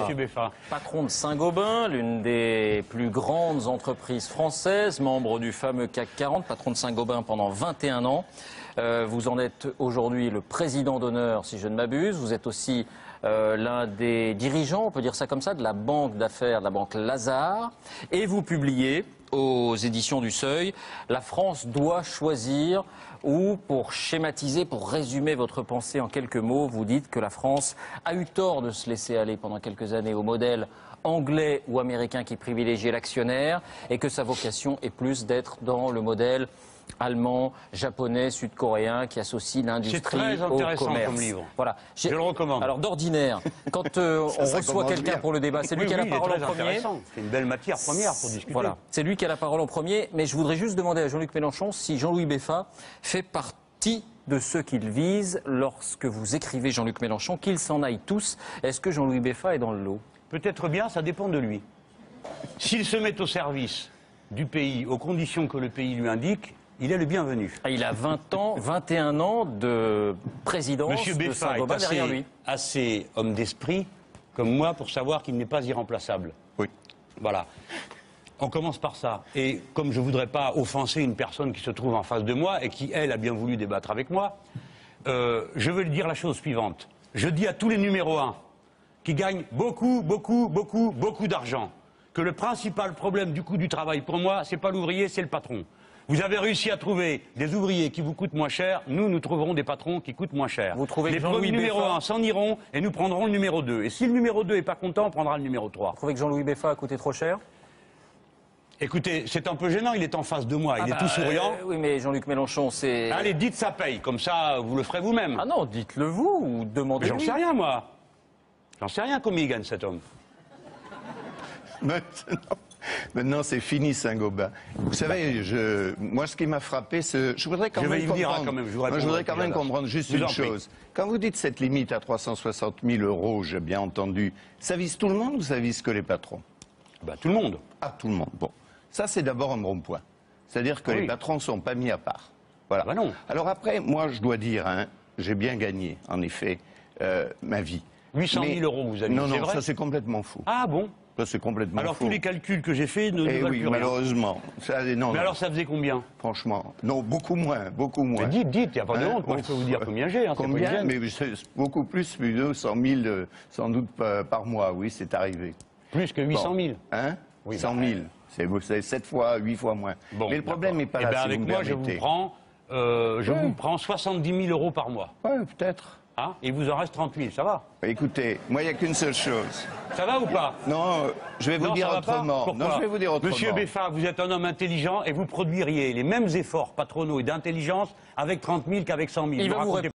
Monsieur Beffa. Patron de Saint-Gobain, l'une des plus grandes entreprises françaises, membre du fameux CAC 40, patron de Saint-Gobain pendant 21 ans. Vous en êtes aujourd'hui le président d'honneur, si je ne m'abuse. Vous êtes aussi l'un des dirigeants, on peut dire ça comme ça, de la banque d'affaires, de la banque Lazare. Et vous publiez aux éditions du Seuil, La France doit choisir, ou pour schématiser, pour résumer votre pensée en quelques mots, vous dites que la France a eu tort de se laisser aller pendant quelques années au modèle anglais ou américain qui privilégiait l'actionnaire et que sa vocation est plus d'être dans le modèle allemand, japonais, sud-coréen qui associe l'industrie au commerce. C'est très intéressant comme livre. Voilà. Je le recommande. Alors d'ordinaire, quand on reçoit quelqu'un pour le débat, c'est lui qui a la parole en premier. C'est une belle matière première pour discuter. Voilà. C'est lui qui a la parole en premier, mais je voudrais juste demander à Jean-Luc Mélenchon si Jean-Louis Beffa fait partie de ceux qu'il vise lorsque vous écrivez Jean-Luc Mélenchon, qu'ils s'en aillent tous. Est-ce que Jean-Louis Beffa est dans le lot? Peut-être bien, ça dépend de lui. S'il se met au service du pays, aux conditions que le pays lui indique, il est le bienvenu. Il a 20 ans, 21 ans de présidence Monsieur de Beffa Saint-Gobain derrière lui. Assez homme d'esprit, comme moi, pour savoir qu'il n'est pas irremplaçable. Oui. Voilà. On commence par ça. Et comme je ne voudrais pas offenser une personne qui se trouve en face de moi et qui, elle, a bien voulu débattre avec moi, je veux lui dire la chose suivante. Je dis à tous les numéros 1 qui gagnent beaucoup d'argent que le principal problème du coût du travail pour moi, c'est pas l'ouvrier, c'est le patron. Vous avez réussi à trouver des ouvriers qui vous coûtent moins cher, nous trouverons des patrons qui coûtent moins cher. Vous trouvez les Jean-Louis numéro Beffa 1 s'en iront et nous prendrons le numéro 2. Et si le numéro 2 n'est pas content, on prendra le numéro 3. Vous trouvez que Jean-Louis Beffa a coûté trop cher? Écoutez, c'est un peu gênant, il est en face de moi, il est tout souriant. Oui, mais Jean-Luc Mélenchon, c'est... Allez, dites ça paye, comme ça vous le ferez vous-même. Ah non, dites-le vous ou demandez-lui. J'en sais rien, moi. J'en sais rien combien il gagne cet homme. Maintenant, c'est fini Saint-Gobain. Vous savez, moi, ce qui m'a frappé, c'est... Je voudrais quand même comprendre juste une chose. Quand vous dites cette limite à 360 000 €, j'ai bien entendu, ça vise tout le monde ou ça vise que les patrons? Bah, tout le monde. Ah, tout le monde. Bon. Ça, c'est d'abord un bon point. C'est-à-dire que les patrons ne sont pas mis à part. Voilà. Bah non. Alors après, moi, je dois dire, hein, j'ai bien gagné, en effet, ma vie. 800 000 € vous avez dit, non, c'est vrai? ça c'est complètement faux. Ah bon? Ça c'est complètement faux. Alors tous les calculs que j'ai faits ne valent oui, plus rien. Malheureusement. Ça, non, mais alors ça faisait combien? Franchement, non, beaucoup moins, beaucoup moins. Mais dites, il n'y a pas de honte, moi je peux vous dire combien j'ai. Hein, combien? Mais c'est beaucoup plus de 100 000 sans doute par mois, oui, c'est arrivé. Plus que 800 000? Hein? Oui, 100 000. C'est 7 fois, 8 fois moins. Bon, mais le problème n'est pas là, si avec moi, je vous prends 70 000 € par mois. Oui, peut-être. Hein? Il vous en reste 30 000, ça va? Écoutez, moi, il n'y a qu'une seule chose. Ça va ou pas? Non, je vais vous dire autrement. Non, je vais vous dire autrement. Monsieur Beffa, vous êtes un homme intelligent et vous produiriez les mêmes efforts patronaux et d'intelligence avec 30 000 qu'avec 100 000.